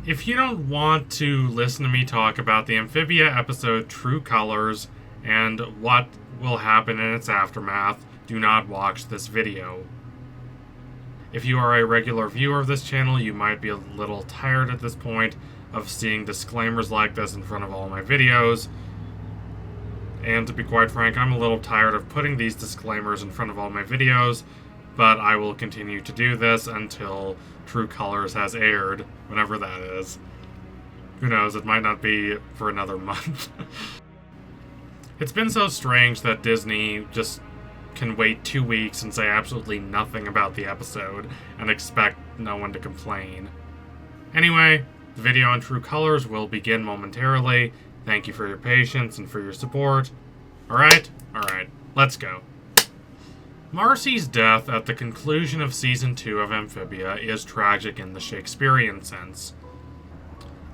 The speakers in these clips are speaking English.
If you don't want to listen to me talk about the Amphibia episode True Colors and what will happen in its aftermath, do not watch this video. If you are a regular viewer of this channel, you might be a little tired at this point of seeing disclaimers like this in front of all my videos. And to be quite frank, I'm a little tired of putting these disclaimers in front of all my videos, but I will continue to do this until True Colors has aired, whenever that is. Who knows, it might not be for another month. It's been so strange that Disney just can wait 2 weeks and say absolutely nothing about the episode and expect no one to complain. Anyway, the video on True Colors will begin momentarily. Thank you for your patience and for your support. Alright, let's go. Marcy's death at the conclusion of Season 2 of Amphibia is tragic in the Shakespearean sense.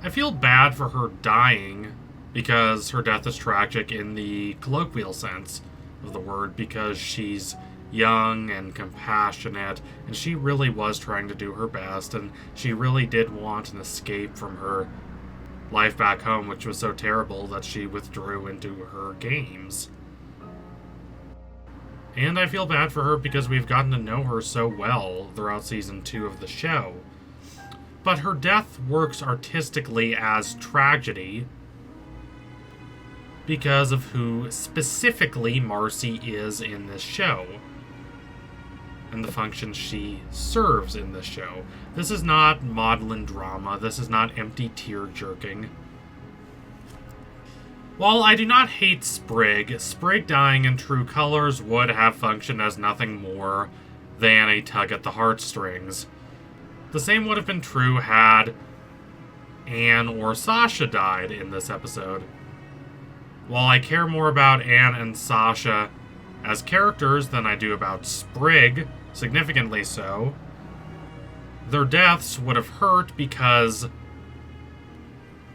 I feel bad for her dying because her death is tragic in the colloquial sense of the word, because she's young and compassionate, and she really was trying to do her best, and she really did want an escape from her life back home, which was so terrible that she withdrew into her games. And I feel bad for her because we've gotten to know her so well throughout Season 2 of the show. But her death works artistically as tragedy because of who specifically Marcy is in this show and the function she serves in this show. This is not maudlin drama. This is not empty tear-jerking. While I do not hate Sprig dying in True Colors would have functioned as nothing more than a tug at the heartstrings. The same would have been true had Anne or Sasha died in this episode. While I care more about Anne and Sasha as characters than I do about Sprig, significantly so, their deaths would have hurt because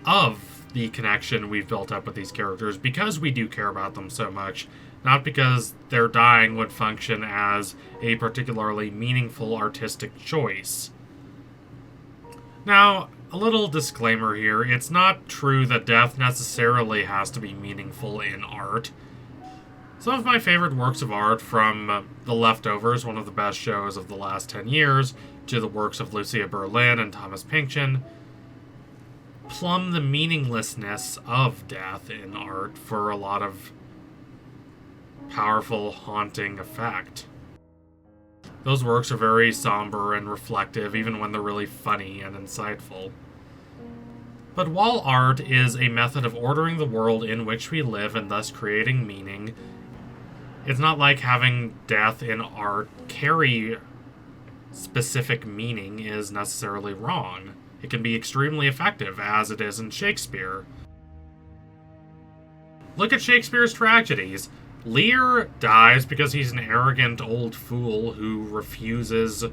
of the connection we've built up with these characters, because we do care about them so much, not because their dying would function as a particularly meaningful artistic choice. Now, a little disclaimer here, it's not true that death necessarily has to be meaningful in art. Some of my favorite works of art, from The Leftovers, one of the best shows of the last 10 years, to the works of Lucia Berlin and Thomas Pynchon, plumb the meaninglessness of death in art for a lot of powerful, haunting effect. Those works are very somber and reflective, even when they're really funny and insightful. But while art is a method of ordering the world in which we live and thus creating meaning, it's not like having death in art carry specific meaning is necessarily wrong. It can be extremely effective, as it is in Shakespeare. Look at Shakespeare's tragedies. Lear dies because he's an arrogant old fool who refuses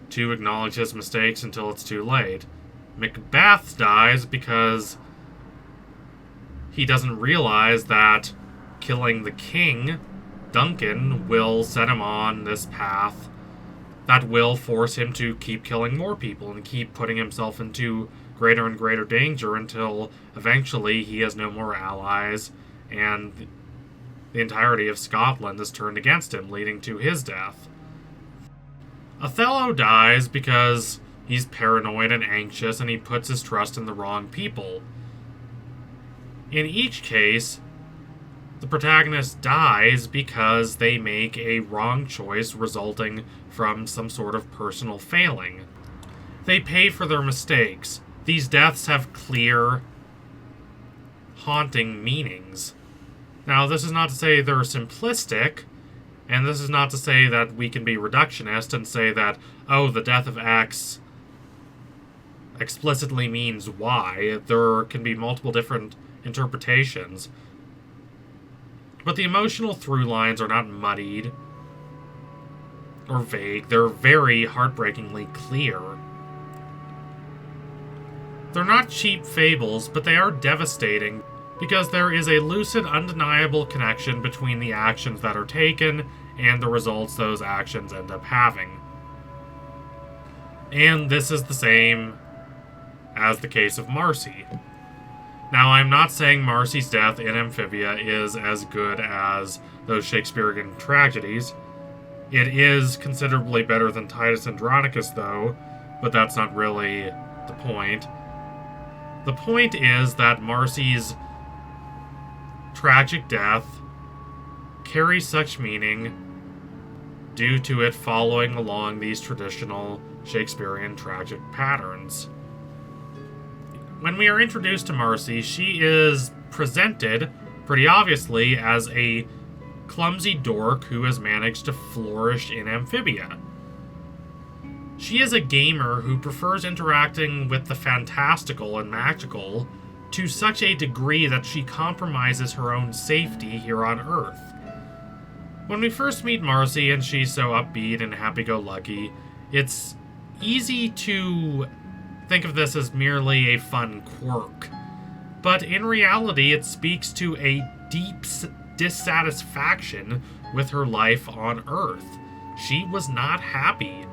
to acknowledge his mistakes until it's too late. Macbeth dies because he doesn't realize that killing the king, Duncan, will set him on this path that will force him to keep killing more people and keep putting himself into greater and greater danger until eventually he has no more allies and the entirety of Scotland is turned against him, leading to his death. Othello dies because he's paranoid and anxious and he puts his trust in the wrong people. In each case, the protagonist dies because they make a wrong choice resulting from some sort of personal failing. They pay for their mistakes. These deaths have clear, haunting meanings. Now, this is not to say they're simplistic, and this is not to say that we can be reductionist and say that, oh, the death of X explicitly means Y. There can be multiple different interpretations. But the emotional through lines are not muddied or vague. They're very heartbreakingly clear. They're not cheap fables, but they are devastating because there is a lucid, undeniable connection between the actions that are taken and the results those actions end up having. And this is the same as the case of Marcy. Now, I'm not saying Marcy's death in Amphibia is as good as those Shakespearean tragedies. It is considerably better than Titus Andronicus, though, but that's not really the point. The point is that Marcy's tragic death carries such meaning due to it following along these traditional Shakespearean tragic patterns. When we are introduced to Marcy, she is presented, pretty obviously, as a clumsy dork who has managed to flourish in Amphibia. She is a gamer who prefers interacting with the fantastical and magical to such a degree that she compromises her own safety here on Earth. When we first meet Marcy and she's so upbeat and happy-go-lucky, it's easy to think of this as merely a fun quirk. But in reality, it speaks to a deep dissatisfaction with her life on Earth. She was not happy,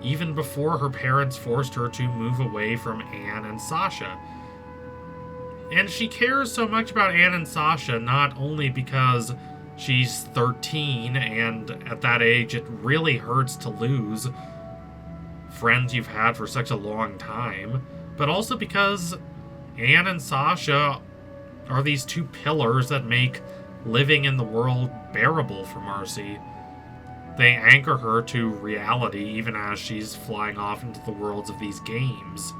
even before her parents forced her to move away from Anne and Sasha. And she cares so much about Anne and Sasha not only because she's 13, and at that age it really hurts to lose friends you've had for such a long time, but also because Anne and Sasha are these two pillars that make living in the world bearable for Marcy. They anchor her to reality even as she's flying off into the worlds of these games.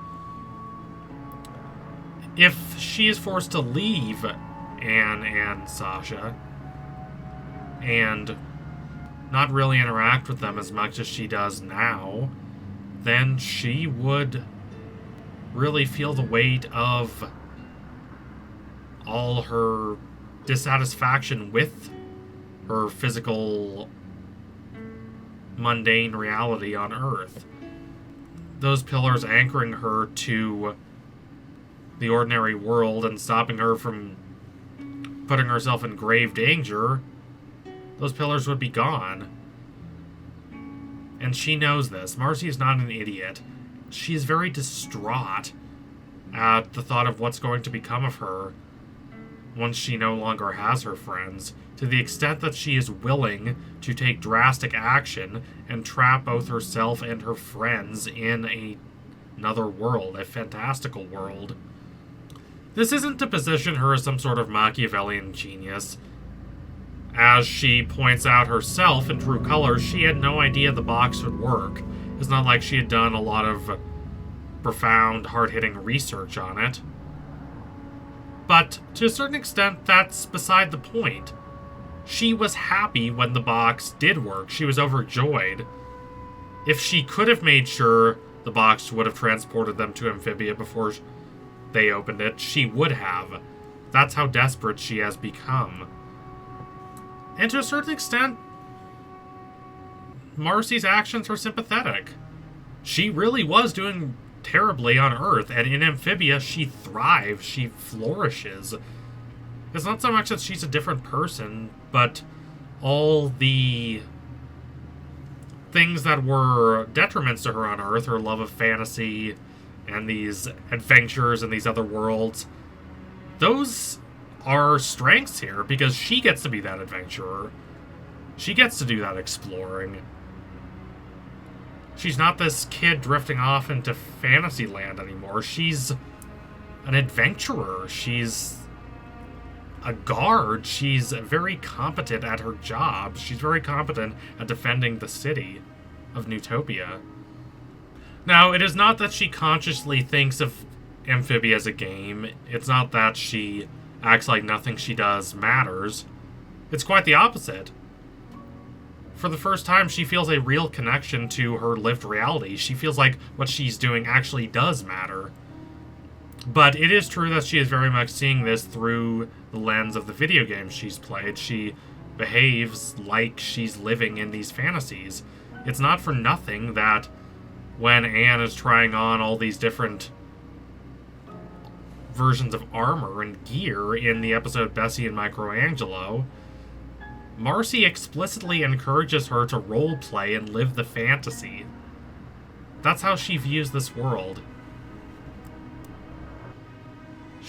If she is forced to leave Anne and Sasha and not really interact with them as much as she does now, then she would really feel the weight of all her dissatisfaction with her physical, mundane reality on Earth. Those pillars anchoring her to the ordinary world and stopping her from putting herself in grave danger, those pillars would be gone. And she knows this. Marcy is not an idiot. She is very distraught at the thought of what's going to become of her once she no longer has her friends, to the extent that she is willing to take drastic action and trap both herself and her friends in another world, a fantastical world. This isn't to position her as some sort of Machiavellian genius. As she points out herself in True Colors, she had no idea the box would work. It's not like she had done a lot of profound, hard-hitting research on it. But to a certain extent, that's beside the point. She was happy when the box did work. She was overjoyed. If she could have made sure the box would have transported them to Amphibia before they opened it, she would have. That's how desperate she has become. And to a certain extent, Marcy's actions are sympathetic. She really was doing terribly on Earth, and in Amphibia, she thrives, she flourishes. It's not so much that she's a different person, but all the things that were detriments to her on Earth, her love of fantasy, and these adventures in these other worlds, those are strengths here, because she gets to be that adventurer. She gets to do that exploring. She's not this kid drifting off into fantasy land anymore. She's an adventurer. She's a guard. She's very competent at her job. She's very competent at defending the city of Newtopia. Now, it is not that she consciously thinks of Amphibia as a game. It's not that she acts like nothing she does matters. It's quite the opposite. For the first time, she feels a real connection to her lived reality. She feels like what she's doing actually does matter. But it is true that she is very much seeing this through the lens of the video games she's played. She behaves like she's living in these fantasies. It's not for nothing that when Anne is trying on all these different versions of armor and gear in the episode Bessie and Michelangelo, Marcy explicitly encourages her to roleplay and live the fantasy. That's how she views this world.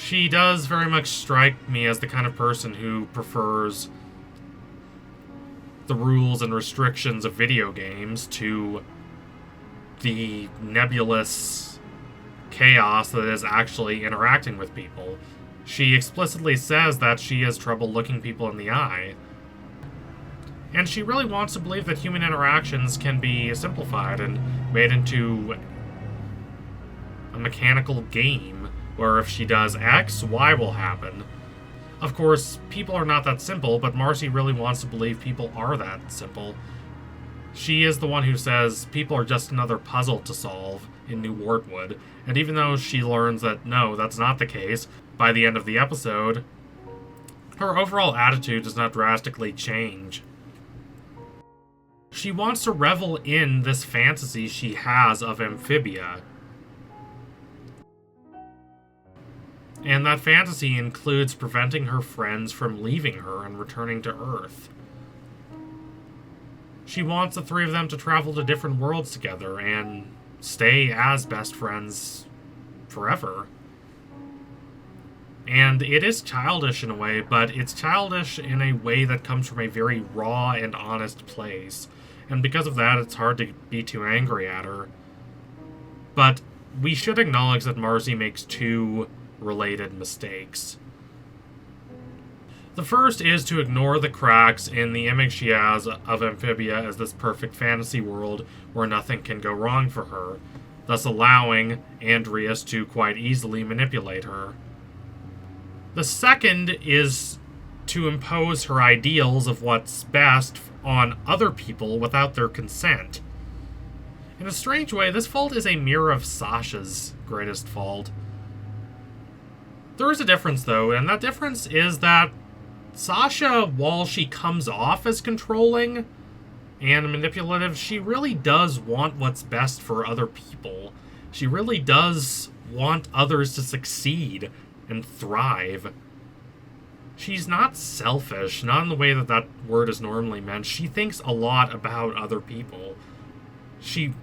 She does very much strike me as the kind of person who prefers the rules and restrictions of video games to the nebulous chaos that is actually interacting with people. She explicitly says that she has trouble looking people in the eye. And she really wants to believe that human interactions can be simplified and made into a mechanical game where if she does X, Y will happen. Of course, people are not that simple, but Marcy really wants to believe people are that simple. She is the one who says people are just another puzzle to solve in New Wardwood, and even though she learns that no, that's not the case, by the end of the episode, her overall attitude does not drastically change. She wants to revel in this fantasy she has of Amphibia. And that fantasy includes preventing her friends from leaving her and returning to Earth. She wants the three of them to travel to different worlds together and stay as best friends forever. And it is childish in a way, but it's childish in a way that comes from a very raw and honest place. And because of that, it's hard to be too angry at her. But we should acknowledge that Marcy makes two related mistakes. The first is to ignore the cracks in the image she has of Amphibia as this perfect fantasy world where nothing can go wrong for her, thus allowing Andrias to quite easily manipulate her. The second is to impose her ideals of what's best on other people without their consent. In a strange way, this fault is a mirror of Sasha's greatest fault. There is a difference, though, and that difference is that Sasha, while she comes off as controlling and manipulative, she really does want what's best for other people. She really does want others to succeed and thrive. She's not selfish, not in the way that that word is normally meant. She thinks a lot about other people. She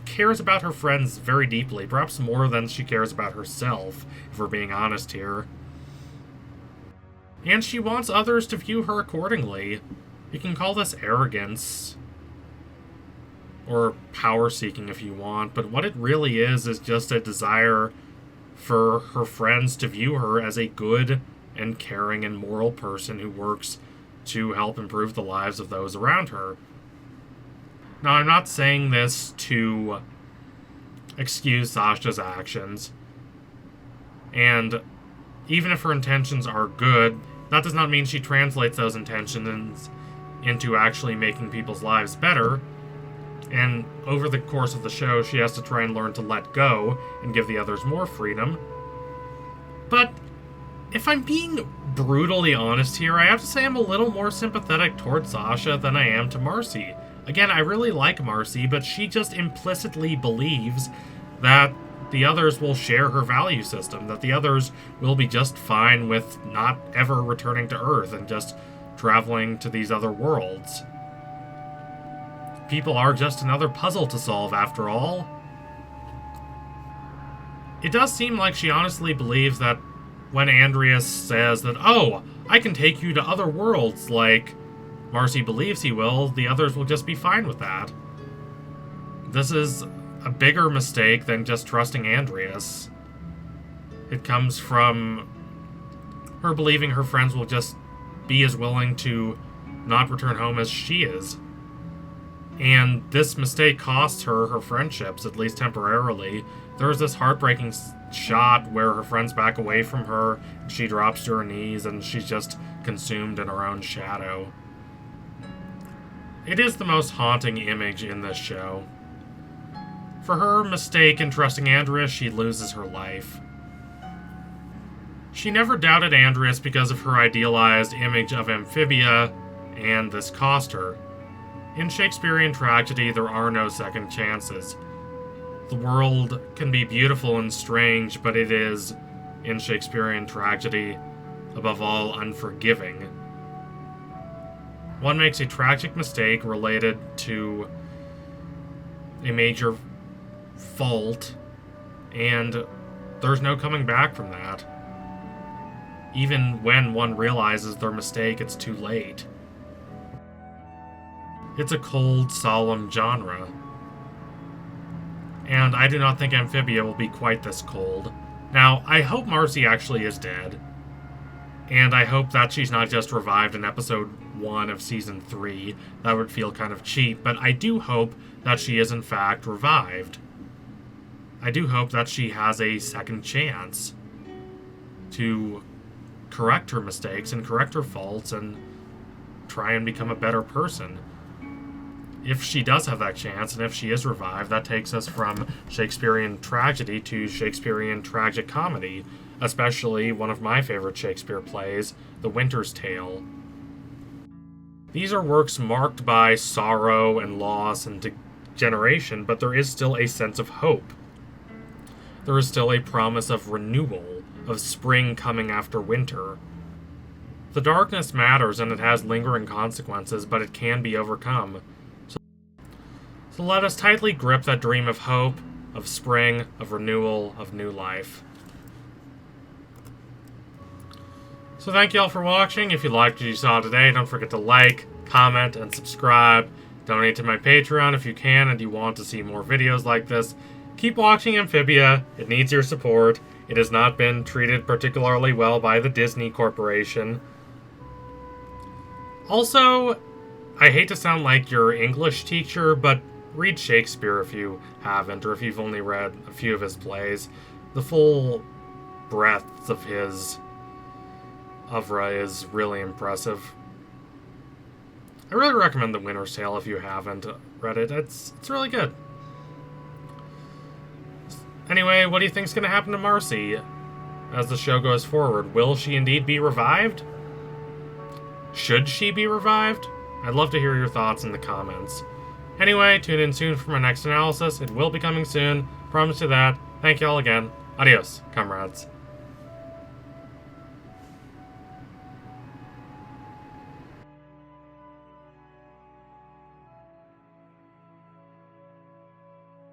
cares about her friends very deeply, perhaps more than she cares about herself, if we're being honest here. And she wants others to view her accordingly. You can call this arrogance, or power-seeking if you want, but what it really is just a desire for her friends to view her as a good and caring and moral person who works to help improve the lives of those around her. Now, I'm not saying this to excuse Sasha's actions, and even if her intentions are good, that does not mean she translates those intentions into actually making people's lives better, and over the course of the show, she has to try and learn to let go and give the others more freedom. But if I'm being brutally honest here, I have to say I'm a little more sympathetic toward Sasha than I am to Marcy. Again, I really like Marcy, but she just implicitly believes that the others will share her value system, that the others will be just fine with not ever returning to Earth and just traveling to these other worlds. People are just another puzzle to solve, after all. It does seem like she honestly believes that when Andrias says that, oh, I can take you to other worlds, like Marcy believes he will, the others will just be fine with that. This is a bigger mistake than just trusting Andrias. It comes from her believing her friends will just be as willing to not return home as she is. And this mistake costs her her friendships, at least temporarily. There's this heartbreaking shot where her friends back away from her, and she drops to her knees, and she's just consumed in her own shadow. It is the most haunting image in this show. For her mistake in trusting Andrias, she loses her life. She never doubted Andrias because of her idealized image of Amphibia, and this cost her. In Shakespearean tragedy, there are no second chances. The world can be beautiful and strange, but it is, in Shakespearean tragedy, above all unforgiving. One makes a tragic mistake related to a major fault, and there's no coming back from that. even when one realizes their mistake, it's too late. It's a cold, solemn genre. And I do not think Amphibia will be quite this cold. Now, I hope Marcy actually is dead. And I hope that she's not just revived in episode 1 of season 3. That would feel kind of cheap, but I do hope that she is in fact revived. I do hope that she has a second chance to correct her mistakes and correct her faults and try and become a better person. If she does have that chance, and if she is revived, that takes us from Shakespearean tragedy to Shakespearean tragic comedy, especially one of my favorite Shakespeare plays, The Winter's Tale. These are works marked by sorrow and loss and degeneration, but there is still a sense of hope. There is still a promise of renewal, of spring coming after winter. The darkness matters and it has lingering consequences, but it can be overcome. So let us tightly grip that dream of hope, of spring, of renewal, of new life. So thank you all for watching. If you liked what you saw today, don't forget to like, comment, and subscribe. Donate to my Patreon if you can and you want to see more videos like this. Keep watching Amphibia. It needs your support. It has not been treated particularly well by the Disney Corporation. Also, I hate to sound like your English teacher, but read Shakespeare if you haven't, or if you've only read a few of his plays. The full breadth of his oeuvre is really impressive. I really recommend The Winter's Tale if you haven't read it. It's really good. Anyway, what do you think's going to happen to Marcy as the show goes forward? Will she indeed be revived? Should she be revived? I'd love to hear your thoughts in the comments. Anyway, tune in soon for my next analysis. It will be coming soon. Promise you that. Thank you all again. Adios, comrades.